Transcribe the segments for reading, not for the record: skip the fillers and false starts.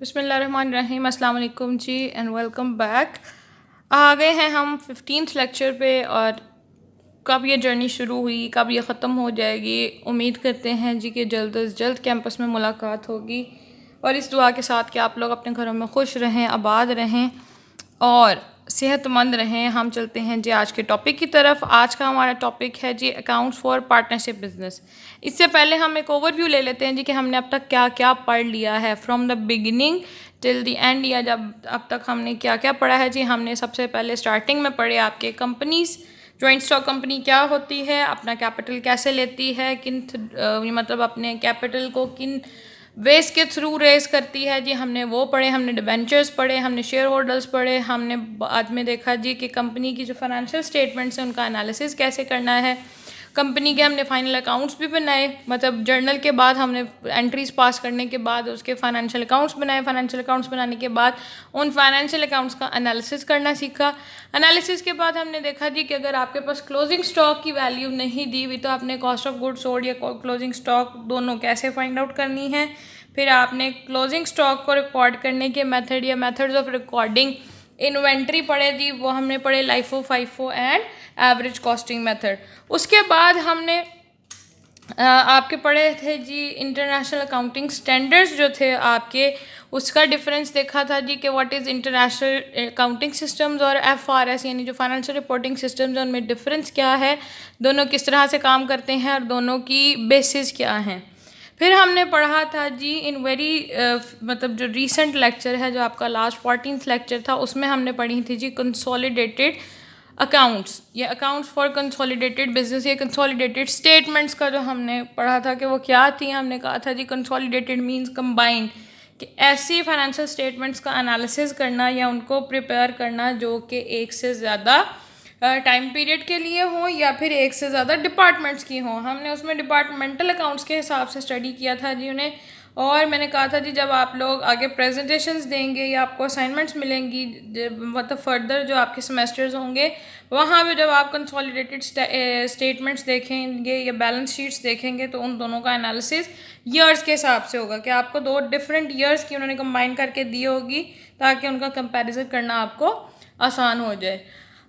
बिस्मिल्लाहिर्रहमानिर्रहीम, अस्सलाम वालेकुम जी एंड वेलकम बैक। आ गए हैं हम 15th लेक्चर पे और कब ये जर्नी शुरू हुई, कब ये ख़त्म हो जाएगी। उम्मीद करते हैं जी कि जल्द अज जल्द कैंपस में मुलाकात होगी और इस दुआ के साथ कि आप लोग अपने घरों में खुश रहें, आबाद रहें और सेहतमंद रहें। हम चलते हैं जी आज के टॉपिक की तरफ। आज का हमारा टॉपिक है जी अकाउंट्स फॉर पार्टनरशिप बिजनेस। इससे पहले हम एक ओवरव्यू ले लेते हैं जी कि हमने अब तक क्या क्या पढ़ लिया है from the beginning till the end, या जब अब तक हमने क्या क्या पढ़ा है जी। हमने सबसे पहले स्टार्टिंग में पढ़े आपके कंपनीज़, जॉइंट स्टॉक कंपनी क्या होती है, अपना कैपिटल कैसे लेती है, मतलब अपने कैपिटल को किन वेस के थ्रू रेस करती है जी। हमने वो पढ़े, हमने डिबेंचर्स पढ़े, हमने शेयर होल्डर्स पढ़े। हमने बाद में देखा जी कि कंपनी की जो फाइनेंशियल स्टेटमेंट्स हैं उनका एनालिसिस कैसे करना है। कंपनी के हमने फाइनल अकाउंट्स भी बनाए, मतलब जर्नल के बाद हमने एंट्रीज पास करने के बाद उसके फाइनेंशियल अकाउंट्स बनाए। फाइनेंशियल अकाउंट्स बनाने के बाद उन फाइनेंशियल अकाउंट्स का एनालिसिस करना सीखा। एनालिसिस के बाद हमने देखा जी कि अगर आपके पास क्लोजिंग स्टॉक की वैल्यू नहीं दी हुई तो आपने कॉस्ट ऑफ गुड्स सोल्ड या क्लोजिंग स्टॉक दोनों कैसे फाइंड आउट करनी है। फिर आपने क्लोजिंग स्टॉक को रिकॉर्ड करने के मेथड या मेथड्स ऑफ रिकॉर्डिंग इन्वेंट्री पढ़े दी, वो हमने पढ़े LIFO, FIFO and average costing method. उसके बाद हमने आपके पढ़े थे जी इंटरनेशनल अकाउंटिंग स्टैंडर्ड्स जो थे आपके, उसका डिफरेंस देखा था जी कि what is international accounting systems और एफआरएस यानी जो फाइनेंशियल रिपोर्टिंग सिस्टम्स हैं उनमें डिफरेंस क्या है, दोनों किस तरह से काम करते हैं और दोनों की बेसिस क्या हैं। फिर हमने पढ़ा था जी इन वेरी मतलब जो रीसेंट लेक्चर है, जो आपका लास्ट 14th लेक्चर था, उसमें हमने पढ़ी थी जी कंसोलिडेटेड अकाउंट्स या अकाउंट्स फॉर कंसोलिडेटेड बिजनेस या कंसोलिडेटेड स्टेटमेंट्स का जो हमने पढ़ा था कि वो क्या थी। हमने कहा था जी कंसोलिडेटेड मींस कंबाइंड, कि ऐसी फाइनेंशियल स्टेटमेंट्स का एनालिसिस करना या उनको प्रिपेयर करना जो कि एक से ज़्यादा टाइम पीरियड के लिए हों या फिर एक से ज़्यादा डिपार्टमेंट्स की हों। हमने उसमें डिपार्टमेंटल अकाउंट्स के हिसाब से स्टडी किया था जी उन्हें। और मैंने कहा था जी जब आप लोग आगे प्रेजेंटेशंस देंगे या आपको असाइनमेंट्स मिलेंगी, मतलब फर्दर जो आपके सेमेस्टर्स होंगे वहाँ पे जब आप कंसोलिडेटेड स्टेटमेंट्स देखेंगे या बैलेंस शीट्स देखेंगे तो उन दोनों का एनालिसिस ईयर्स के हिसाब से होगा, कि आपको दो डिफरेंट ईयर्स की उन्होंने कंबाइन करके दी होगी ताकि उनका कंपैरिजन करना आपको आसान हो जाए।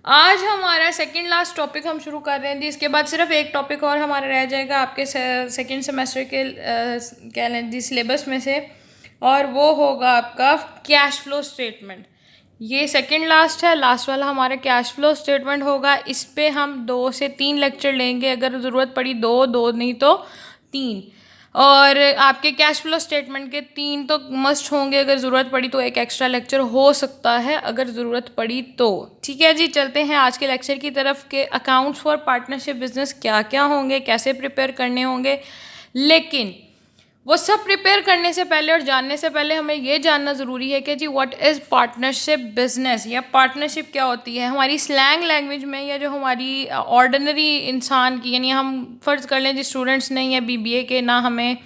आज हमारा सेकंड लास्ट टॉपिक हम शुरू कर रहे हैं जी। इसके बाद सिर्फ एक टॉपिक और हमारा रह जाएगा आपके सेकंड सेमेस्टर के क्या लें जी सिलेबस में से, और वो होगा आपका कैश फ्लो स्टेटमेंट। ये सेकंड लास्ट है, लास्ट वाला हमारा कैश फ्लो स्टेटमेंट होगा। इस पे हम 2 से 3 लेक्चर लेंगे, अगर ज़रूरत पड़ी दो नहीं तो 3। और आपके कैश फ्लो स्टेटमेंट के 3 तो मस्ट होंगे, अगर ज़रूरत पड़ी तो एक एक्स्ट्रा लेक्चर हो सकता है अगर ज़रूरत पड़ी तो। ठीक है जी, चलते हैं आज के लेक्चर की तरफ के अकाउंट्स फॉर पार्टनरशिप बिजनेस क्या क्या होंगे, कैसे प्रिपेयर करने होंगे। लेकिन वो सब प्रिपेयर करने से पहले और जानने से पहले हमें ये जानना ज़रूरी है कि जी व्हाट इज़ पार्टनरशिप बिजनेस, या पार्टनरशिप क्या होती है हमारी स्लैंग लैंग्वेज में, या जो हमारी ऑर्डिनरी इंसान की, यानी हम फ़र्ज़ कर लें जी स्टूडेंट्स नहीं है बीबीए के, ना हमें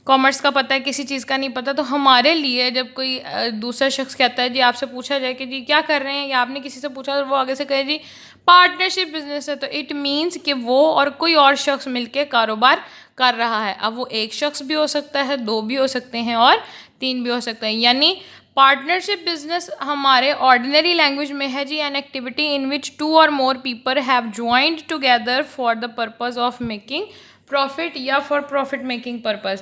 कॉमर्स का पता है, किसी चीज़ का नहीं पता, तो हमारे लिए जब कोई दूसरा शख्स कहता है जी, आपसे पूछा जाए कि जी क्या कर रहे हैं, या आपने किसी से पूछा और वो आगे से कहे जी पार्टनरशिप बिजनेस है, तो इट मीन्स कि वो और कोई और शख्स मिलके कारोबार कर रहा है। अब वो एक शख्स भी हो सकता है, 2 भी हो सकते हैं और 3 भी हो सकते हैं। यानी पार्टनरशिप बिजनेस हमारे ऑर्डिनरी लैंग्वेज में है जी एन एक्टिविटी इन विच 2 और more people have joined together for the purpose of making profit या फॉर प्रॉफिट मेकिंग पर्पज़।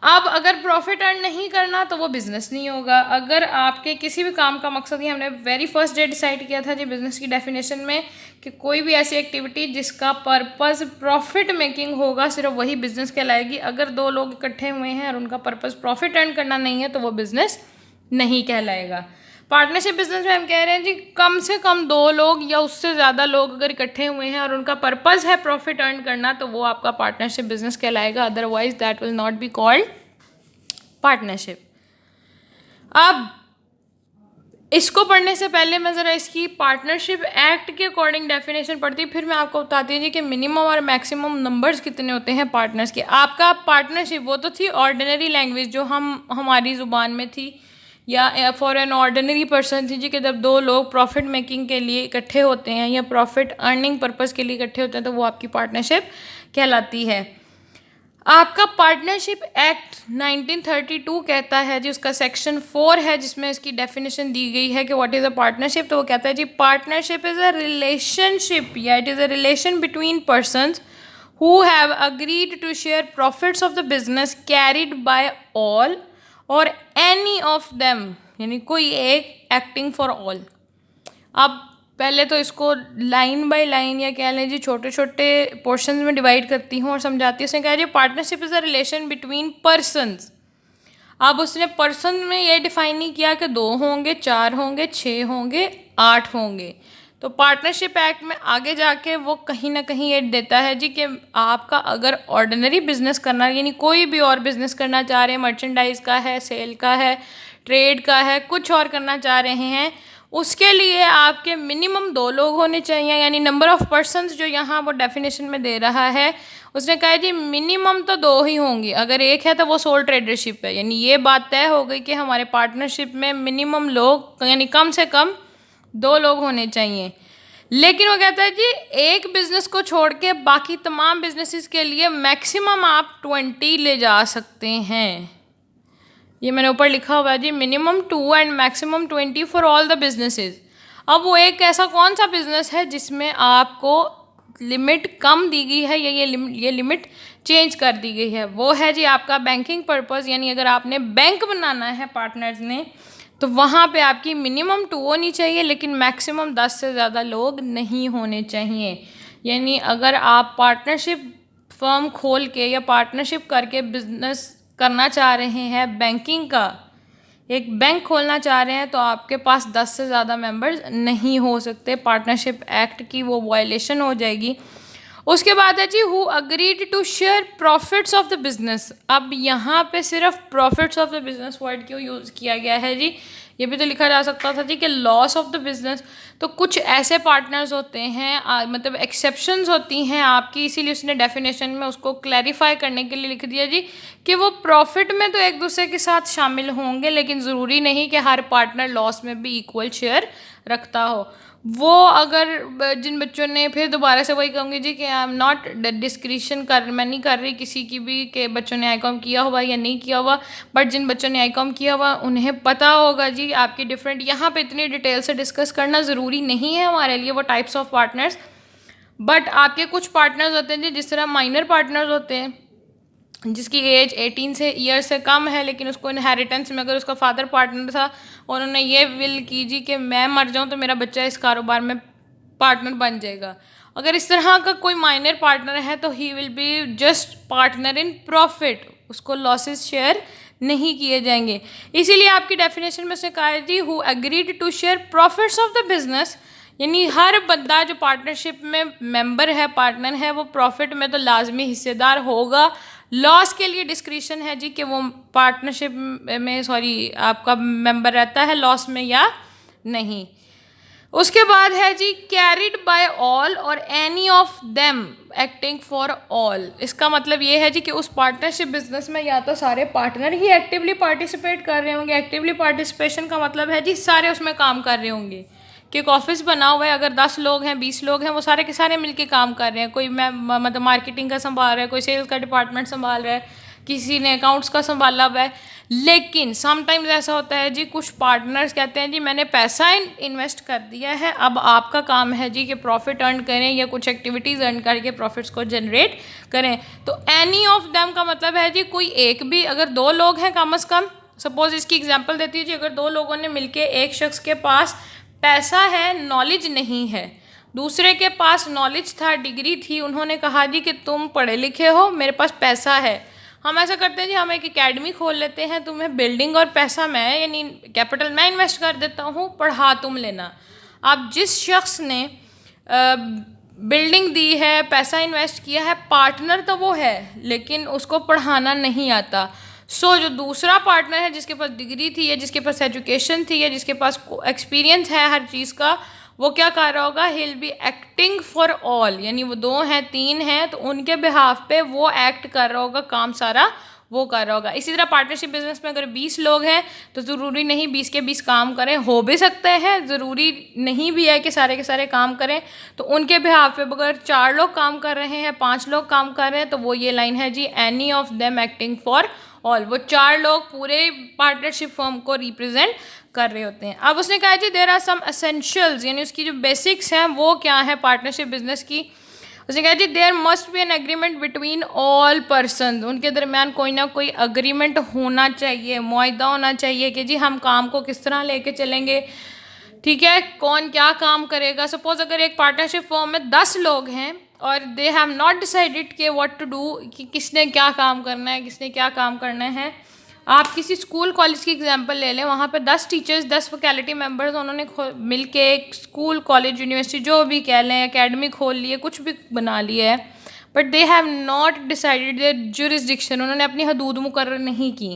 अब अगर प्रॉफिट अर्न नहीं करना तो वो बिज़नेस नहीं होगा। अगर आपके किसी भी काम का मकसद ही, हमने वेरी फर्स्ट डे डिसाइड किया था जी बिज़नेस की डेफिनेशन में कि कोई भी ऐसी एक्टिविटी जिसका पर्पस प्रॉफिट मेकिंग होगा सिर्फ वही बिज़नेस कहलाएगी। अगर 2 लोग इकट्ठे हुए हैं और उनका पर्पस प्रॉफिट अर्न करना नहीं है तो वो बिज़नेस नहीं कहलाएगा। पार्टनरशिप बिजनेस में हम कह रहे हैं जी कम से कम 2 लोग या उससे ज़्यादा लोग अगर इकट्ठे हुए हैं और उनका पर्पस है प्रॉफिट अर्न करना तो वो आपका पार्टनरशिप बिजनेस कहलाएगा, otherwise that will not be called partnership. अब इसको पढ़ने से पहले मैं ज़रा इसकी पार्टनरशिप एक्ट के अकॉर्डिंग डेफिनेशन पढ़ती हूँ, फिर मैं आपको बताती हूँ जी कि मिनिमम और मैक्सिमम नंबर्स कितने होते हैं पार्टनर्स के। आपका पार्टनरशिप वो तो थी ऑर्डिनरी लैंग्वेज जो हमारी ज़ुबान में थी, या फॉर एन ऑर्डिनरी पर्सन थी जी कि जब 2 लोग प्रॉफिट मेकिंग के लिए इकट्ठे होते हैं या प्रॉफिट अर्निंग पर्पज़ के लिए इकट्ठे होते हैं तो वो आपकी पार्टनरशिप कहलाती है। आपका पार्टनरशिप एक्ट 1932 कहता है जी, उसका सेक्शन 4 है जिसमें इसकी डेफिनेशन दी गई है कि व्हाट इज़ अ पार्टनरशिप। तो वो कहता है जी, पार्टनरशिप इज़ अ रिलेशनशिप या it is a relation between persons who have agreed to share profits of the business carried by all or any of them, यानी कोई एक acting for all। अब पहले तो इसको लाइन बाय लाइन या कह लें जी छोटे छोटे पोर्शंस में डिवाइड करती हूँ और समझाती हूँ। उसने कहा जी, partnership is a relation between persons. अब उसने पर्सन में ये डिफाइन नहीं किया कि 2 होंगे, 4 होंगे, 6 होंगे, 8 होंगे। तो पार्टनरशिप एक्ट में आगे जाके वो कहीं ना कहीं ये देता है जी कि आपका अगर ऑर्डिनरी बिजनेस करना, यानी कोई भी और बिजनेस करना चाह रहे हैं, मर्चेंडाइज का है, सेल का है, ट्रेड का है, कुछ और करना चाह रहे हैं, उसके लिए आपके मिनिमम 2 लोग होने चाहिए। यानी नंबर ऑफ पर्सन्स जो यहाँ वो डेफिनेशन में दे रहा है, उसने कहा जी मिनिमम तो 2 ही होंगी, अगर एक है तो वो सोल ट्रेडरशिप है। यानी ये बात तय हो गई कि हमारे पार्टनरशिप में मिनिमम लोग, यानी कम से कम 2 लोग होने चाहिए। लेकिन वो कहता है जी, एक बिजनेस को छोड़ के बाकी तमाम बिजनेसेस के लिए मैक्सिमम आप 20 ले जा सकते हैं। ये मैंने ऊपर लिखा हुआ है जी, minimum 2 and maximum 20 for all the businesses. अब वो एक ऐसा कौन सा बिजनेस है जिसमें आपको लिमिट कम दी गई है या ये लिमिट चेंज कर दी गई है? वो है जी आपका बैंकिंग पर्पस। यानी अगर आपने बैंक बनाना है पार्टनर्स ने, तो वहाँ पे आपकी मिनिमम 2 होनी चाहिए, लेकिन मैक्सिमम 10 से ज़्यादा लोग नहीं होने चाहिए। यानी अगर आप पार्टनरशिप फर्म खोल के या पार्टनरशिप करके बिजनेस करना चाह रहे हैं, बैंकिंग का एक बैंक खोलना चाह रहे हैं, तो आपके पास 10 से ज़्यादा मेंबर्स नहीं हो सकते। पार्टनरशिप एक्ट की वो वायलेशन हो जाएगी। उसके बाद है जी, who agreed to share profits of the business. अब यहाँ पे सिर्फ profits of the business word क्यों यूज़ किया गया है जी? ये भी तो लिखा जा सकता था जी कि लॉस ऑफ द बिजनेस। तो कुछ ऐसे पार्टनर्स होते हैं, मतलब एक्सेप्शंस होती हैं आपकी, इसीलिए उसने डेफिनेशन में उसको क्लैरिफाई करने के लिए लिख दिया जी कि वो प्रॉफिट में तो एक दूसरे के साथ शामिल होंगे, लेकिन ज़रूरी नहीं कि हर पार्टनर लॉस में भी इक्वल शेयर रखता हो। वो अगर जिन बच्चों ने, फिर दोबारा से वही कहूँगी जी कि आई एम नॉट डिस्क्रिशन मैं नहीं कर रही किसी की भी कि बच्चों ने आई.कॉम किया हुआ या नहीं किया हुआ, बट जिन बच्चों ने आई.कॉम किया हुआ उन्हें पता होगा जी आपकी डिफरेंट, यहाँ पे इतनी डिटेल से डिस्कस करना ज़रूरी नहीं है हमारे लिए वो टाइप्स ऑफ पार्टनर्स। बट आपके कुछ पार्टनर्स होते हैं जी, जिस तरह माइनर पार्टनर्स होते हैं जिसकी एज 18 से ईयर से कम है, लेकिन उसको इनहेरिटेंस में अगर उसका फादर पार्टनर था और उन्होंने ये विल की जी कि मैं मर जाऊं तो मेरा बच्चा इस कारोबार में पार्टनर बन जाएगा, अगर इस तरह का कोई माइनर पार्टनर है तो he will be just partner in profit, उसको लॉसेस शेयर नहीं किए जाएंगे। इसीलिए आपकी डेफिनेशन में से कहा है जी, who agreed to share profits of the business. यानी हर बंदा जो पार्टनरशिप में मेंबर है, पार्टनर है, वो प्रॉफिट में तो लाजमी हिस्सेदार होगा। लॉस के लिए डिस्क्रिशन है जी कि वो पार्टनरशिप में आपका मेंबर रहता है लॉस में या नहीं। उसके बाद है जी, कैरिड बाय ऑल और any of them acting for all. इसका मतलब ये है जी कि उस पार्टनरशिप बिजनेस में या तो सारे पार्टनर ही एक्टिवली पार्टिसिपेट कर रहे होंगे। एक्टिवली पार्टिसिपेशन का मतलब है जी सारे उसमें काम कर रहे होंगे कि एक ऑफिस बना हुआ है, अगर 10 लोग हैं, 20 लोग हैं, वो सारे के सारे मिलके काम कर रहे हैं। कोई मतलब मार्केटिंग का संभाल रहा है, कोई सेल्स का डिपार्टमेंट संभाल रहा है, किसी ने अकाउंट्स का संभाला हुआ है। लेकिन समटाइम्स ऐसा होता है जी, कुछ पार्टनर्स कहते हैं जी मैंने पैसा इन्वेस्ट कर दिया है, अब आपका काम है जी कि प्रॉफिट अर्न करें या कुछ एक्टिविटीज़ अर्न करके प्रॉफिट्स को जनरेट करें। तो एनी ऑफ देम का मतलब है जी कोई एक भी, अगर 2 लोग हैं कम से कम, सपोज इसकी एग्जांपल देती है जी, अगर 2 लोगों ने मिलके, एक शख्स के पास पैसा है, नॉलेज नहीं है, दूसरे के पास नॉलेज था, डिग्री थी, उन्होंने कहा जी कि तुम पढ़े लिखे हो, मेरे पास पैसा है, हम ऐसा करते हैं जी हम एक एकेडमी खोल लेते हैं, तुम्हें बिल्डिंग और पैसा मैं, यानी कैपिटल मैं इन्वेस्ट कर देता हूँ, पढ़ा तुम लेना। अब जिस शख्स ने बिल्डिंग दी है, पैसा इन्वेस्ट किया है, पार्टनर तो वो है, लेकिन उसको पढ़ाना नहीं आता। जो दूसरा पार्टनर है जिसके पास डिग्री थी या जिसके पास एजुकेशन थी या जिसके पास एक्सपीरियंस है हर चीज़ का, वो क्या कर रहा होगा, he will be acting for all. यानी वो 2 हैं, 3 हैं, तो उनके बिहाफ पे वो एक्ट कर रहा होगा, काम सारा वो कर रहा होगा। इसी तरह पार्टनरशिप बिजनेस में अगर 20 लोग हैं तो ज़रूरी नहीं 20 के 20 काम करें, हो भी सकते हैं, ज़रूरी नहीं भी है कि सारे के सारे काम करें। तो उनके बिहाफ पे अगर 4 लोग काम कर रहे हैं, 5 लोग काम कर रहे हैं, तो वो ये लाइन है जी, any of them acting for all. वो 4 लोग पूरे पार्टनरशिप फर्म को रिप्रेजेंट कर रहे होते हैं। अब उसने कहा जी देयर आर सम एसेंशियल्स, यानी उसकी जो बेसिक्स हैं वो क्या है पार्टनरशिप बिजनेस की। उसने कहा जी there must be an agreement between all person, उनके दरमियान कोई ना कोई अग्रीमेंट होना चाहिए, मुआहदा होना चाहिए कि जी हम काम को किस तरह लेके चलेंगे, ठीक है, कौन क्या काम करेगा। सपोज अगर एक पार्टनरशिप फर्म में 10 लोग हैं और दे हैव नॉट डिसाइडेड कि व्हाट टू डू, कि किसने क्या काम करना है, किसने क्या काम करना है। आप किसी स्कूल कॉलेज की एग्जांपल ले लें, वहाँ पे 10 टीचर्स, 10 फैकल्टी मेंबर्स, उन्होंने मिल के एक स्कूल कॉलेज यूनिवर्सिटी जो भी कह लें एकेडमी खोल लिए, कुछ भी बना लिया है, but they have not decided their jurisdiction, उन्होंने अपनी हदूद मुकर्रर नहीं की।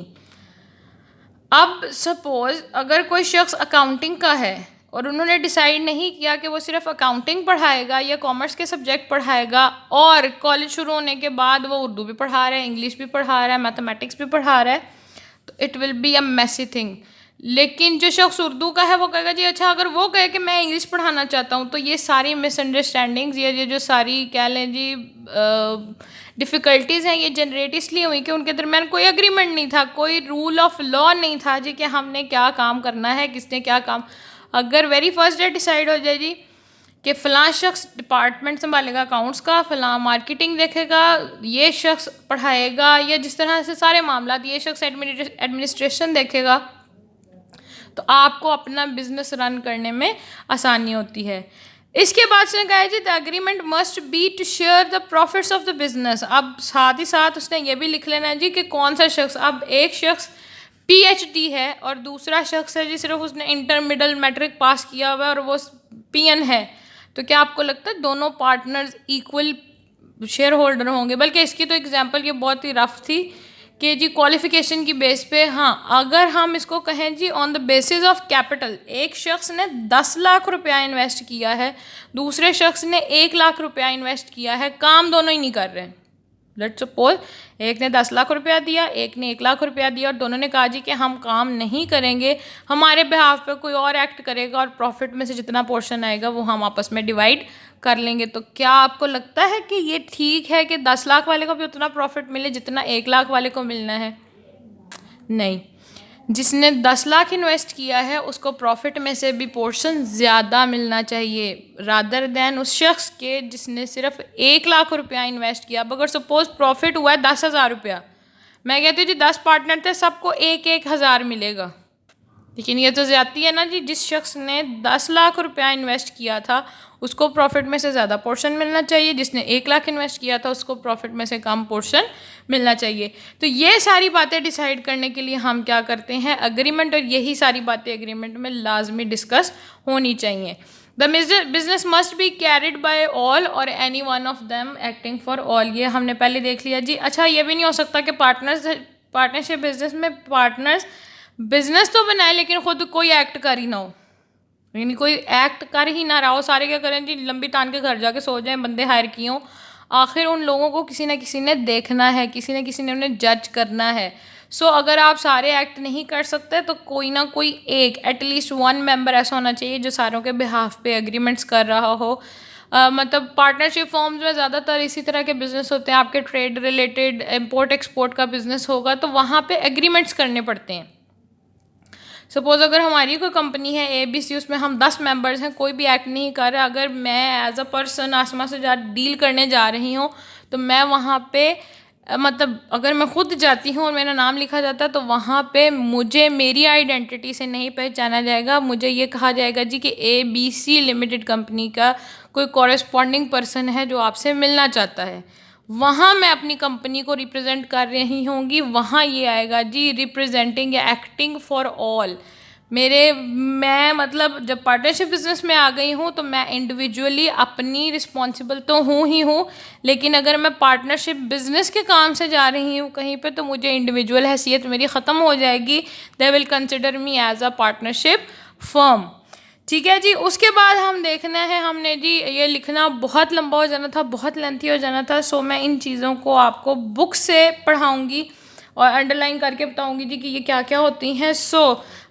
अब सपोज अगर कोई शख्स अकाउंटिंग का है और उन्होंने डिसाइड नहीं किया कि वो सिर्फ अकाउंटिंग पढ़ाएगा या कॉमर्स के सब्जेक्ट पढ़ाएगा, और कॉलेज शुरू होने के बाद वो उर्दू भी पढ़ा रहा है, इंग्लिश भी पढ़ा रहा है, मैथमेटिक्स भी पढ़ा रहा है, तो it will be a messy thing. लेकिन जो शख्स उर्दू का है वो कहेगा जी अच्छा, अगर वो कहे कि मैं इंग्लिश पढ़ाना चाहता हूँ, तो ये सारी मिसअंडरस्टैंडिंग्स, ये जो सारी कह लें जी डिफ़िकल्टीज़ हैं, ये जनरेट इसलिए हुई कि उनके दरमियान कोई एग्रीमेंट नहीं था, कोई रूल ऑफ लॉ नहीं था जी कि हमने क्या काम करना है, किसने क्या काम। अगर वेरी फर्स्ट डे डिसाइड हो जाए जी कि फ़लाँ शख्स डिपार्टमेंट संभालेगा अकाउंट्स का, फ़लाँ मार्केटिंग देखेगा, ये शख्स पढ़ाएगा, या जिस तरह से सारे मामला, ये शख्स एडमिनिस्ट्रेशन देखेगा, तो आपको अपना बिजनेस रन करने में आसानी होती है। इसके बाद उसने कहा है जी the agreement must be to share the profits of the business. अब साथ ही साथ उसने ये भी लिख लेना है जी कि कौन सा शख्स, अब एक शख्स PhD है और दूसरा शख्स है जी सिर्फ उसने इंटर मिडल मैट्रिक पास किया हुआ है और वो PN है, तो क्या आपको लगता है दोनों पार्टनर्स इक्वल शेयर होल्डर होंगे? बल्कि इसकी तो एग्जांपल ये बहुत ही रफ थी कि जी क्वालिफिकेशन की बेस पे, हाँ अगर हम इसको कहें जी on the basis of capital, एक शख्स ने 10 लाख रुपया इन्वेस्ट किया है, दूसरे शख्स ने 1 लाख रुपया इन्वेस्ट किया है, काम दोनों ही नहीं कर रहे हैं। लेट्स सपोज एक ने 10 लाख रुपया दिया, एक ने 1 लाख रुपया दिया, और दोनों ने कहा जी कि हम काम नहीं करेंगे, हमारे बिहाफ पे कोई और एक्ट करेगा और प्रॉफिट में से जितना पोर्शन आएगा वो हम आपस में डिवाइड कर लेंगे। तो क्या आपको लगता है कि ये ठीक है कि 10 लाख वाले को भी उतना प्रॉफिट मिले जितना 1 लाख वाले को मिलना है? नहीं, जिसने 10 लाख इन्वेस्ट किया है उसको प्रॉफिट में से भी पोर्शन ज़्यादा मिलना चाहिए रादर दैन उस शख्स के जिसने सिर्फ 1 लाख रुपया इन्वेस्ट किया। अब अगर सपोज प्रॉफिट हुआ है 10,000 रुपया, मैं कहती हूँ जी 10 पार्टनर थे, सबको 1,000 मिलेगा, लेकिन ये तो ज़्यादती है ना जी। जिस शख्स ने 10 लाख रुपया इन्वेस्ट किया था उसको प्रॉफिट में से ज़्यादा पोर्शन मिलना चाहिए, जिसने 1 लाख इन्वेस्ट किया था उसको प्रॉफिट में से कम पोर्शन मिलना चाहिए। तो ये सारी बातें डिसाइड करने के लिए हम क्या करते हैं, एग्रीमेंट, और यही सारी बातें एग्रीमेंट में लाजमी डिस्कस होनी चाहिए। The business must be carried by all और any one of them acting for all, ये हमने पहले देख लिया जी। अच्छा, ये भी नहीं हो सकता कि पार्टनरशिप बिजनेस में पार्टनर्स बिजनेस तो बनाए लेकिन खुद कोई एक्ट कर ही ना हो, यानी कोई एक्ट कर ही ना रहा हो, सारे क्या करें जी लंबी तान के घर जाके सो जाएं, बंदे हायर किए हों, आखिर उन लोगों को किसी ना किसी ने देखना है, किसी न किसी ने उन्हें जज करना है। सो अगर आप सारे एक्ट नहीं कर सकते तो कोई ना कोई एक एटलीस्ट 1 मेंबर ऐसा होना चाहिए जो सारों के बिहाफ पे एग्रीमेंट्स कर रहा हो। मतलब पार्टनरशिप फॉर्म्स में ज़्यादातर इसी तरह के बिज़नेस होते हैं, आपके ट्रेड रिलेटेड इम्पोर्ट एक्सपोर्ट का बिज़नेस होगा तो वहाँ पे एग्रीमेंट्स करने पड़ते हैं। सपोज़ अगर हमारी कोई कंपनी है ABC, उसमें हम 10 मेंबर्स हैं, कोई भी एक्ट नहीं कर रहा, अगर मैं एज अ पर्सन आसमा से डील करने जा रही हूँ तो मैं वहाँ पे मतलब अगर मैं खुद जाती हूँ और मेरा नाम लिखा जाता है तो वहाँ पे मुझे मेरी आइडेंटिटी से नहीं पहचाना जाएगा, मुझे ये कहा जाएगा जी कि ABC लिमिटेड कंपनी का कोई कॉरेस्पॉन्डिंग पर्सन है जो आपसे मिलना चाहता है। वहाँ मैं अपनी कंपनी को रिप्रेजेंट कर रही होंगी, वहाँ ये आएगा जी रिप्रेजेंटिंग या एक्टिंग फॉर ऑल। मैं मतलब जब पार्टनरशिप बिजनेस में आ गई हूँ तो मैं इंडिविजुअली अपनी रिस्पॉन्सिबल तो हूँ ही हूँ, लेकिन अगर मैं पार्टनरशिप बिजनेस के काम से जा रही हूँ कहीं पे तो मुझे इंडिविजुअल हैसियत मेरी ख़त्म हो जाएगी। They will consider me as a partnership firm. ठीक है जी। उसके बाद हम देखना है, हमने जी ये लिखना बहुत लंबा हो जाना था, बहुत लेंथी हो जाना था, सो मैं इन चीज़ों को आपको बुक से पढ़ाऊँगी और अंडरलाइन करके बताऊंगी जी कि ये क्या क्या होती हैं।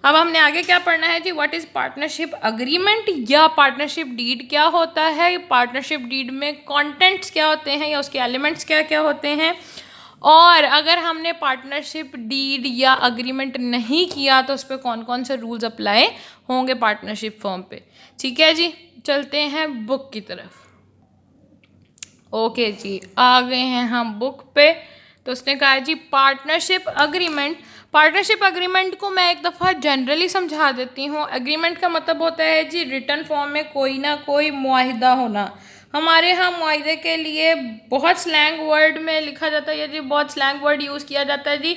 अब हमने आगे क्या पढ़ना है जी, व्हाट इज़ पार्टनरशिप अग्रीमेंट या पार्टनरशिप डीड क्या होता है, पार्टनरशिप डीड में कंटेंट्स क्या होते हैं या उसके एलिमेंट्स क्या क्या होते हैं, और अगर हमने पार्टनरशिप डीड या अग्रीमेंट नहीं किया तो उस पर कौन कौन से रूल्स अप्लाई होंगे पार्टनरशिप फॉर्म पे। ठीक है जी, चलते हैं बुक की तरफ। ओके जी, आ गए हैं हम बुक पे। तो उसने कहा जी पार्टनरशिप अग्रीमेंट। पार्टनरशिप अग्रीमेंट को मैं एक दफ़ा जनरली समझा देती हूँ। एग्रीमेंट का मतलब होता है जी रिटन फॉर्म में कोई ना कोई मुआहिदा होना। हमारे यहाँ मुआहिदे के लिए बहुत स्लैंग वर्ड में लिखा जाता है जी, बहुत स्लैंग वर्ड यूज़ किया जाता है जी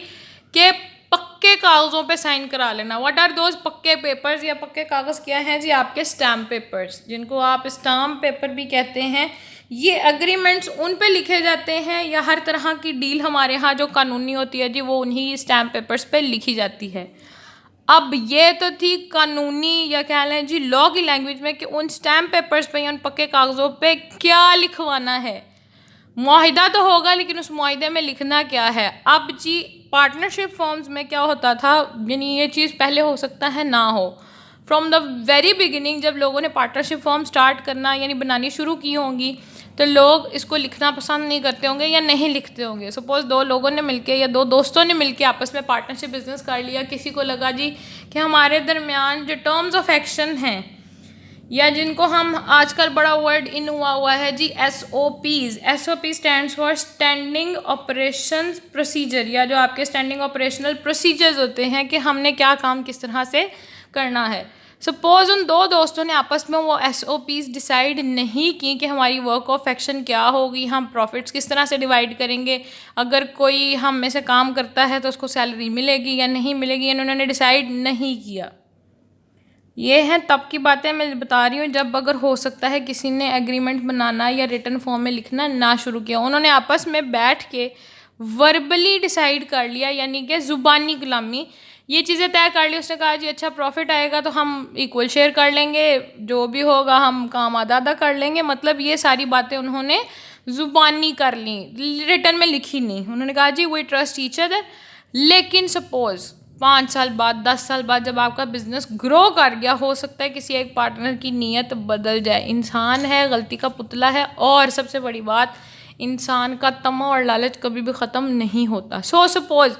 कि पक्के कागज़ों पे साइन करा लेना। व्हाट आर दोज पक्के पेपर्स या पक्के कागज़ क्या हैं जी, आपके स्टैम्प पेपर्स, जिनको आप स्टाम्प पेपर भी कहते हैं। ये अग्रीमेंट्स उन पे लिखे जाते हैं या हर तरह की डील हमारे यहाँ जो कानूनी होती है जी वो उन्हीं स्टैम्प पेपर्स पे लिखी जाती है। अब ये तो थी कानूनी या कह लें जी लॉ की लैंग्वेज में कि उन स्टैम्प पेपर्स पे या उन पक्के कागज़ों पे क्या लिखवाना है। मुआहिदा तो होगा लेकिन उस मुआहिदे में लिखना क्या है। अब जी पार्टनरशिप फॉर्म्स में क्या होता था, यानी ये चीज़ पहले हो सकता है ना हो। फ्रॉम द वेरी बिगिनिंग जब लोगों ने पार्टनरशिप फॉर्म स्टार्ट करना यानी बनानी शुरू की होंगी तो लोग इसको लिखना पसंद नहीं करते होंगे या नहीं लिखते होंगे। सपोज़ दो लोगों ने मिलके या दो दोस्तों ने मिलके आपस में पार्टनरशिप बिजनेस कर लिया। किसी को लगा जी कि हमारे दरमियान जो टर्म्स ऑफ एक्शन हैं या जिनको हम आजकल बड़ा वर्ड इन हुआ है जी SOPs। SOP stands for standing operation procedure, या जो आपके स्टैंडिंग ऑपरेशनल प्रोसीजर्स होते हैं कि हमने क्या काम किस तरह से करना है। सपोज़ उन दो दोस्तों ने आपस में वो SOPs डिसाइड नहीं की कि हमारी वर्क ऑफ एक्शन क्या होगी, हम प्रॉफिट्स किस तरह से डिवाइड करेंगे, अगर कोई हम में से काम करता है तो उसको सैलरी मिलेगी या नहीं मिलेगी, इन्होंने डिसाइड नहीं किया। ये हैं तब की बातें मैं बता रही हूँ जब अगर हो सकता है किसी ने एग्रीमेंट बनाना या रिटन फॉर्म में लिखना ना शुरू किया। उन्होंने आपस में बैठ के वर्बली डिसाइड कर लिया, यानी कि ज़ुबानी कलामी ये चीज़ें तय कर ली। उसने कहा जी अच्छा प्रॉफिट आएगा तो हम इक्वल शेयर कर लेंगे, जो भी होगा हम काम आधा आधा कर लेंगे। मतलब ये सारी बातें उन्होंने ज़ुबानी कर ली, रिटन में लिखी नहीं। उन्होंने कहा जी वी ट्रस्ट ईच अदर। लेकिन सपोज़ 5 साल बाद 10 साल बाद जब आपका बिजनेस ग्रो कर गया, हो सकता है किसी एक पार्टनर की नीयत बदल जाए। इंसान है, गलती का पुतला है, और सबसे बड़ी बात इंसान का तमा और लालच कभी भी ख़त्म नहीं होता। सपोज़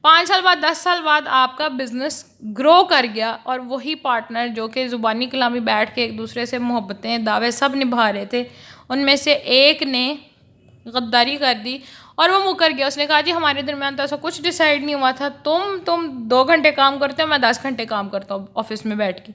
5 साल बाद 10 साल बाद आपका बिजनेस ग्रो कर गया और वही पार्टनर जो कि ज़ुबानी कलामी बैठ के एक दूसरे से मोहब्बतें दावे सब निभा रहे थे, उनमें से एक ने गद्दारी कर दी और वो मुकर गया। उसने कहा जी हमारे दरमियान तो ऐसा कुछ डिसाइड नहीं हुआ था, तुम 2 घंटे काम करते हो, मैं 10 घंटे काम करता हूँ ऑफिस में बैठ के।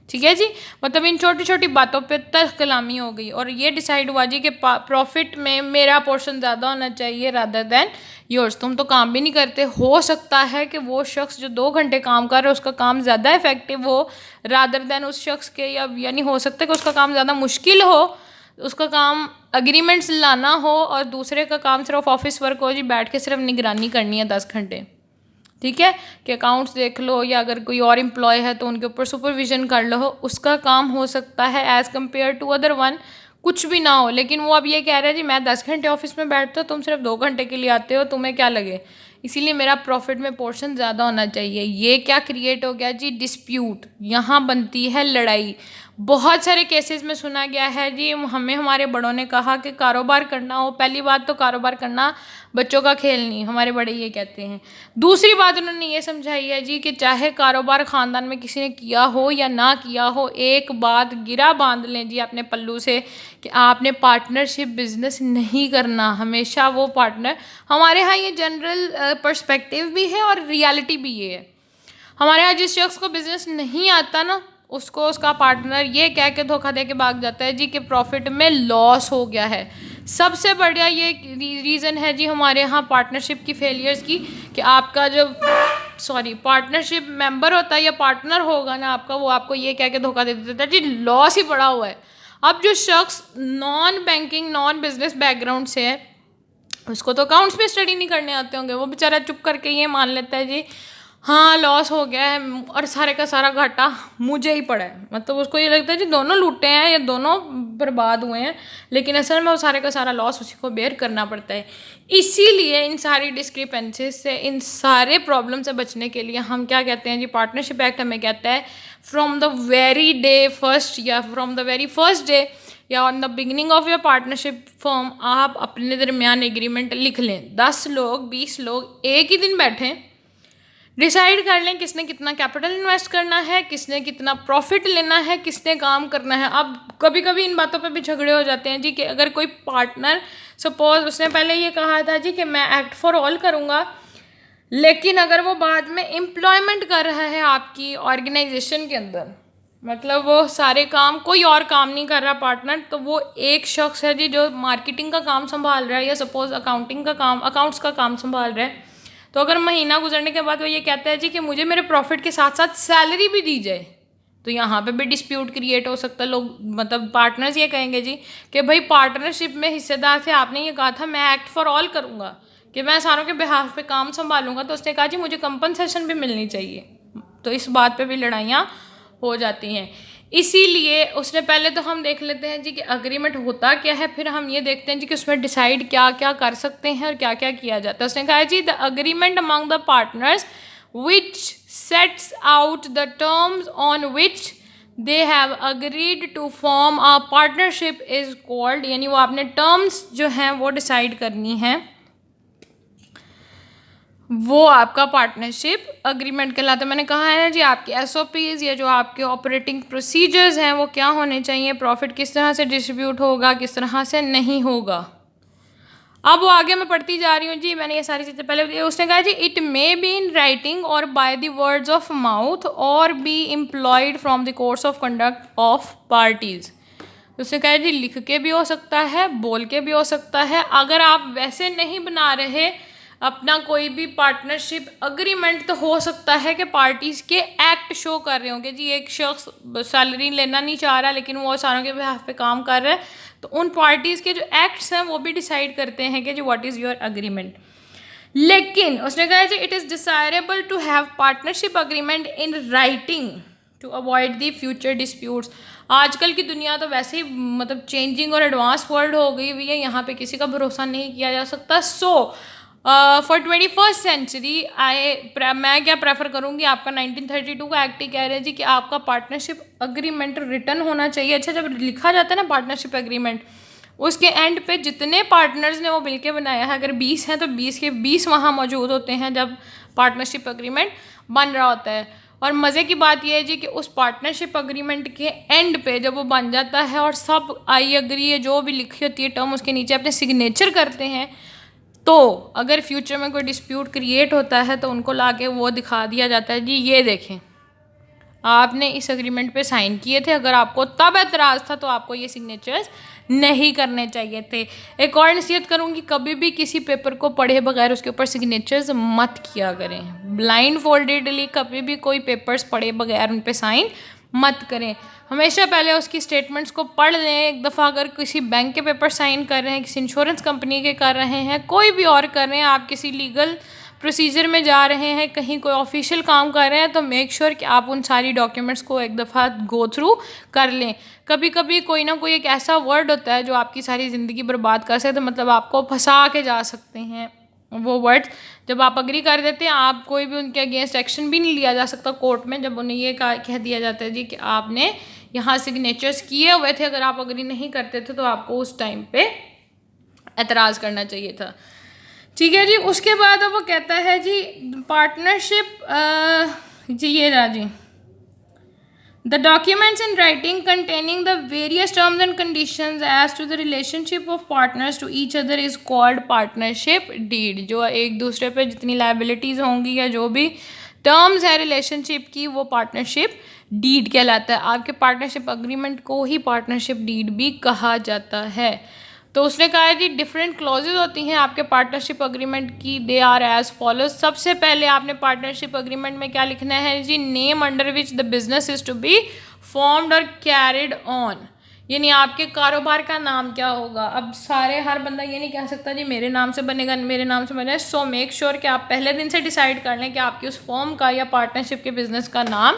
ठीक है जी, मतलब इन छोटी छोटी बातों पे तल्ख कलामी हो गई और ये डिसाइड हुआ जी कि प्रॉफिट में मेरा पोर्शन ज़्यादा होना चाहिए रादर दैन योर्स। तुम तो काम भी नहीं करते, हो सकता है कि वो शख्स जो 2 घंटे काम कर रहा है उसका काम ज़्यादा इफेक्टिव हो रादर दैन उस शख्स के, या यानी हो सकता है कि उसका काम ज़्यादा मुश्किल हो, उसका काम एग्रीमेंट्स लाना हो और दूसरे का काम सिर्फ ऑफिस वर्क हो जी, बैठ के सिर्फ निगरानी करनी है 10 घंटे। ठीक है, कि अकाउंट्स देख लो या अगर कोई और एम्प्लॉय है तो उनके ऊपर सुपरविजन कर लो, उसका काम हो सकता है as compare to other one कुछ भी ना हो। लेकिन वो अब ये कह रहे हैं जी मैं 10 घंटे ऑफिस में बैठता हूँ, तुम सिर्फ 2 घंटे के लिए आते हो, तुम्हें क्या लगे, इसीलिए मेरा प्रॉफिट में पोर्शन ज़्यादा होना चाहिए। ये क्या क्रिएट हो गया जी, डिस्प्यूट, यहाँ बनती है लड़ाई। बहुत सारे केसेस में सुना गया है जी, हमें हमारे बड़ों ने कहा कि कारोबार करना हो, पहली बात तो कारोबार करना बच्चों का खेल नहीं, हमारे बड़े ये कहते हैं। दूसरी बात उन्होंने ये समझाई है जी कि चाहे कारोबार ख़ानदान में किसी ने किया हो या ना किया हो, एक बात गिरा बांध लें जी अपने पल्लू से कि आपने पार्टनरशिप बिजनेस नहीं करना। हमेशा वो पार्टनर, हमारे यहाँ ये जनरल पर्सपेक्टिव भी है और रियलिटी भी ये है। हमारे यहाँ जिस शख्स को बिजनेस नहीं आता ना, उसको उसका पार्टनर ये कह के धोखा दे के भाग जाता है जी कि प्रॉफिट में लॉस हो गया है। सबसे बढ़िया ये रीज़न है जी हमारे यहाँ पार्टनरशिप की फेलियर्स की कि आपका जो पार्टनरशिप मेंबर होता है या पार्टनर होगा ना आपका, वो आपको ये कह के धोखा दे देता है जी लॉस ही पड़ा हुआ है। अब जो शख्स non banking non business background से है, उसको तो अकाउंट्स में स्टडी नहीं करने आते होंगे, वो बेचारा चुप करके ये मान लेता है जी हाँ लॉस हो गया है और सारे का सारा घाटा मुझे ही पड़ा है, मतलब उसको ये लगता है कि दोनों लूटे हैं या दोनों बर्बाद हुए हैं, लेकिन असल में वो सारे का सारा लॉस उसी को बेयर करना पड़ता है। इसीलिए इन सारी डिस्क्रिपेंसीज से, इन सारे प्रॉब्लम से बचने के लिए हम क्या कहते हैं जी, पार्टनरशिप एक्ट हमें कहता है from the very day first या from the very first day या on the beginning of your partnership form आप अपने दरमियान एग्रीमेंट लिख लें। 10 लोग 20 लोग एक ही दिन बैठें, डिसाइड कर लें किसने कितना कैपिटल इन्वेस्ट करना है, किसने कितना प्रॉफिट लेना है, किसने काम करना है। अब कभी कभी इन बातों पे भी झगड़े हो जाते हैं जी कि अगर कोई पार्टनर सपोज उसने पहले ये कहा था जी कि मैं एक्ट फॉर ऑल करूँगा, लेकिन अगर वो बाद में एम्प्लॉयमेंट कर रहा है आपकी ऑर्गेनाइजेशन के अंदर, मतलब वो सारे काम कोई और काम नहीं कर रहा पार्टनर, तो वो एक शख्स है जी जो मार्केटिंग का काम संभाल रहा है या सपोज अकाउंटिंग का काम, अकाउंट्स का काम संभाल रहा है, तो अगर महीना गुजरने के बाद वो ये कहता है जी कि मुझे मेरे प्रॉफिट के साथ साथ सैलरी भी दी जाए, तो यहाँ पे भी डिस्प्यूट क्रिएट हो सकता है। लोग मतलब पार्टनर्स ये कहेंगे जी कि भाई पार्टनरशिप में हिस्सेदार थे, आपने ये कहा था मैं एक्ट फॉर ऑल करूँगा कि मैं सारों के बिहाफ पे काम संभालूंगा, तो उसने कहा जी मुझे कंपनसेशन भी मिलनी चाहिए, तो इस बात पे भी लड़ाइयाँ हो जाती हैं। इसीलिए उसने पहले तो हम देख लेते हैं जी कि अग्रीमेंट होता क्या है, फिर हम ये देखते हैं जी कि उसमें डिसाइड क्या क्या कर सकते हैं और क्या क्या किया जाता है। उसने कहा जी the agreement among the partners which sets out the terms on which they have agreed to form a partnership is called, यानी वो आपने टर्म्स जो हैं वो डिसाइड करनी है, वो आपका पार्टनरशिप अग्रीमेंट कहलाता है। मैंने कहा है ना जी आपके एसओपीज़ या जो आपके ऑपरेटिंग प्रोसीजर्स हैं वो क्या होने चाहिए, प्रॉफिट किस तरह से डिस्ट्रीब्यूट होगा, किस तरह से नहीं होगा। अब वो आगे मैं पढ़ती जा रही हूँ जी, मैंने ये सारी चीज़ें पहले, उसने कहा जी it may be in writing और by the words of mouth और be employed from the course of conduct of parties. उसने कहा जी लिख के भी हो सकता है, बोल के भी हो सकता है। अगर आप वैसे नहीं बना रहे अपना कोई भी पार्टनरशिप अग्रीमेंट, तो हो सकता है कि पार्टीज़ के एक्ट शो कर रहे होंगे जी, एक शख्स सैलरी लेना नहीं चाह रहा लेकिन वो सारों के बिहाफ पे काम कर रहा है, तो उन पार्टीज़ के जो एक्ट्स हैं वो भी डिसाइड करते हैं कि जी व्हाट इज़ योर अग्रीमेंट। लेकिन उसने कहा जी it is desirable to have partnership agreement in writing to avoid the future disputes. आजकल की दुनिया तो वैसे ही मतलब चेंजिंग और एडवांस वर्ल्ड हो गई हुई है, यहाँ पे किसी का भरोसा नहीं किया जा सकता। सो फॉर 21st सेंचुरी मैं क्या प्रेफर करूँगी, आपका 1932 का एक्ट ही कह रहे हैं जी कि आपका पार्टनरशिप अग्रीमेंट रिटर्न होना चाहिए। अच्छा, जब लिखा जाता है ना पार्टनरशिप एग्रीमेंट, उसके एंड पे जितने पार्टनर्स ने वो मिलके बनाया है, अगर 20 हैं तो 20 के 20 वहाँ मौजूद होते हैं जब पार्टनरशिप एग्रीमेंट बन रहा होता है। और मज़े की बात यह है जी कि उस पार्टनरशिप एग्रीमेंट के एंड पे जब वो बन जाता है और सब आई एग्री है जो भी लिखी होती है टर्म उसके नीचे अपने सिग्नेचर करते हैं, तो अगर फ्यूचर में कोई डिस्प्यूट क्रिएट होता है तो उनको लाके वो दिखा दिया जाता है जी ये देखें आपने इस एग्रीमेंट पे साइन किए थे, अगर आपको तब एतराज़ था तो आपको ये सिग्नेचर्स नहीं करने चाहिए थे। एक और नसीहत करूँगी, कभी भी किसी पेपर को पढ़े बगैर उसके ऊपर सिग्नेचर्स मत किया करें। ब्लाइंड फोल्डेडली कभी भी कोई पेपर्स पढ़े बगैर उन पे साइन मत करें। हमेशा पहले उसकी स्टेटमेंट्स को पढ़ लें एक दफ़ा। अगर किसी बैंक के पेपर साइन कर रहे हैं, किसी इंश्योरेंस कंपनी के कर रहे हैं, कोई भी और कर रहे हैं, आप किसी लीगल प्रोसीजर में जा रहे हैं, कहीं कोई ऑफिशियल काम कर रहे हैं, तो मेक श्योर कि आप उन सारी डॉक्यूमेंट्स को एक दफ़ा गो थ्रू कर लें। कभी कभी कोई ना कोई एक ऐसा वर्ड होता है जो आपकी सारी ज़िंदगी बर्बाद कर सकते, मतलब आपको फंसा के जा सकते हैं। वो वर्ड्स जब आप अग्री कर देते हैं, आप कोई भी उनके अगेंस्ट एक्शन भी नहीं लिया जा सकता कोर्ट में, जब उन्हें ये कह दिया जाता है जी कि आपने यहाँ सिग्नेचर्स किए हुए थे, अगर आप अग्री नहीं करते थे तो आपको उस टाइम पे एतराज़ करना चाहिए था। ठीक है जी। उसके बाद वो कहता है जी पार्टनरशिप जी ये रहा जी, the documents in writing containing the various terms and conditions as to the relationship of partners to each other is called partnership deed. जो एक दूसरे पे जितनी लायबिलिटीज़ होंगी या जो भी टर्म्स है रिलेशनशिप की, वो पार्टनरशिप डीड कहलाता है। आपके पार्टनरशिप अग्रीमेंट को ही पार्टनरशिप डीड भी कहा जाता है। तो उसने कहा है जी डिफरेंट क्लॉजेज होती हैं आपके पार्टनरशिप अग्रीमेंट की, दे आर एज फॉलोज। सबसे पहले आपने पार्टनरशिप अग्रीमेंट में क्या लिखना है जी, name under which the business is to be formed और कैरिड ऑन, यानी आपके कारोबार का नाम क्या होगा। अब हर बंदा ये नहीं कह सकता जी मेरे नाम से बनेगा, मेरे नाम से बनेगा। सो मेक श्योर कि आप पहले दिन से डिसाइड कर लें कि आपकी उस फर्म का या पार्टनरशिप के बिज़नेस का नाम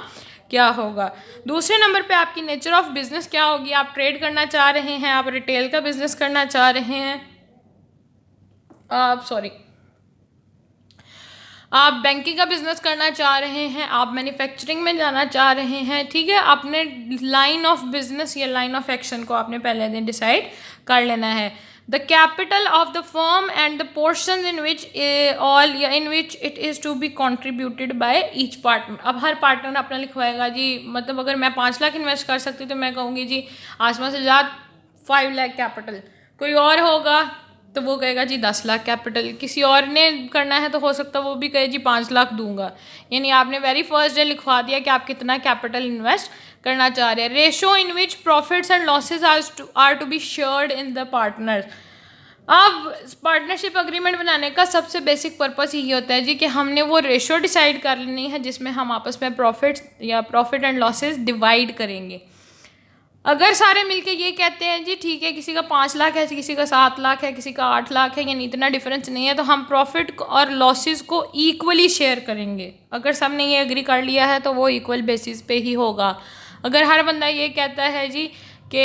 क्या होगा। दूसरे नंबर पे आपकी नेचर ऑफ बिज़नेस क्या होगी। आप ट्रेड करना चाह रहे हैं, आप रिटेल का बिज़नेस करना चाह रहे हैं, आप बैंकिंग का बिज़नेस करना चाह रहे हैं, आप मैन्युफैक्चरिंग में जाना चाह रहे हैं, ठीक है। अपने लाइन ऑफ बिज़नेस या लाइन ऑफ एक्शन को आपने पहले दिन डिसाइड कर लेना है। The capital of the firm and the portion in which it is to be contributed by each partner. अब हर पार्टनर अपना लिखवाएगा जी, मतलब अगर मैं 5 लाख इन्वेस्ट कर सकती तो मैं कहूँगी जी आसमान से ज़्यादा 5 लाख कैपिटल। कोई और होगा तो वो कहेगा जी 10 लाख कैपिटल। किसी और ने करना है तो हो सकता है वो भी कहे जी 5 लाख दूंगा। यानी आपने वेरी फर्स्ट डे लिखवा दिया कि आप कितना कैपिटल इन्वेस्ट करना चाह रहे हैं। Ratio in which profits and losses are to be shared in the partners. अब पार्टनरशिप अग्रीमेंट बनाने का सबसे बेसिक पर्पस यही होता है जी कि हमने वो रेशो डिसाइड कर लेनी है जिसमें हम आपस में प्रॉफिट एंड लॉसेज डिवाइड करेंगे। अगर सारे मिलके ये कहते हैं जी ठीक है किसी का 5 लाख है, किसी का 7 लाख है, किसी का 8 लाख है, यानी इतना डिफरेंस नहीं है, तो हम प्रॉफिट और लॉसेस को इक्वली शेयर करेंगे। अगर सब ने ये एग्री कर लिया है तो वो इक्वल बेसिस पे ही होगा। अगर हर बंदा ये कहता है जी कि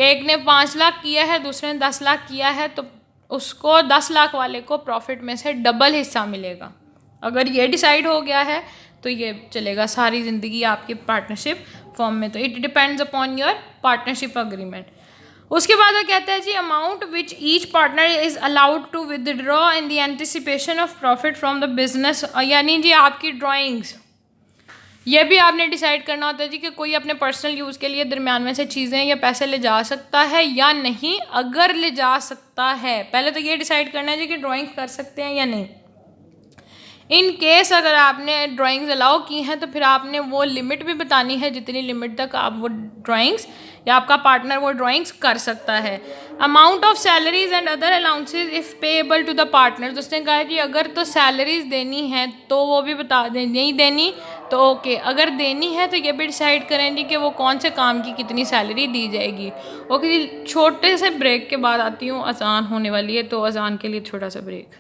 एक ने 5 लाख किया है, दूसरे ने 10 लाख किया है, तो उसको 10 लाख वाले को प्रॉफिट में से डबल हिस्सा मिलेगा। अगर ये डिसाइड हो गया है तो ये चलेगा सारी ज़िंदगी आपकी पार्टनरशिप फॉर्म में। तो it depends upon your partnership agreement. उसके बाद वो कहता है जी amount which each partner is allowed to withdraw in the anticipation of profit from the business. यानी जी आपकी ड्राइंग्स, ये भी आपने डिसाइड करना होता है जी कि कोई अपने पर्सनल यूज़ के लिए दरमियान में से चीज़ें या पैसे ले जा सकता है या नहीं। अगर ले जा सकता है, पहले तो ये डिसाइड करना है जी कि ड्राइंग कर सकते हैं या नहीं। इन केस अगर आपने ड्राइंग्स अलाउ की हैं तो फिर आपने वो लिमिट भी बतानी है जितनी लिमिट तक आप वो ड्राइंग्स या आपका पार्टनर वो ड्राइंग्स कर सकता है। Amount of salaries and other allowances if payable to the partner. उसने कहा कि अगर तो सैलरीज देनी है तो वो भी बता दें, नहीं देनी तो ओके, अगर देनी है तो ये भी डिसाइड करें जी कि वो कौन से काम की कितनी सैलरी दी जाएगी। ओके जी, छोटे से ब्रेक के बाद आती हूँ, अजान होने वाली है तो अजान के लिए छोटा सा ब्रेक।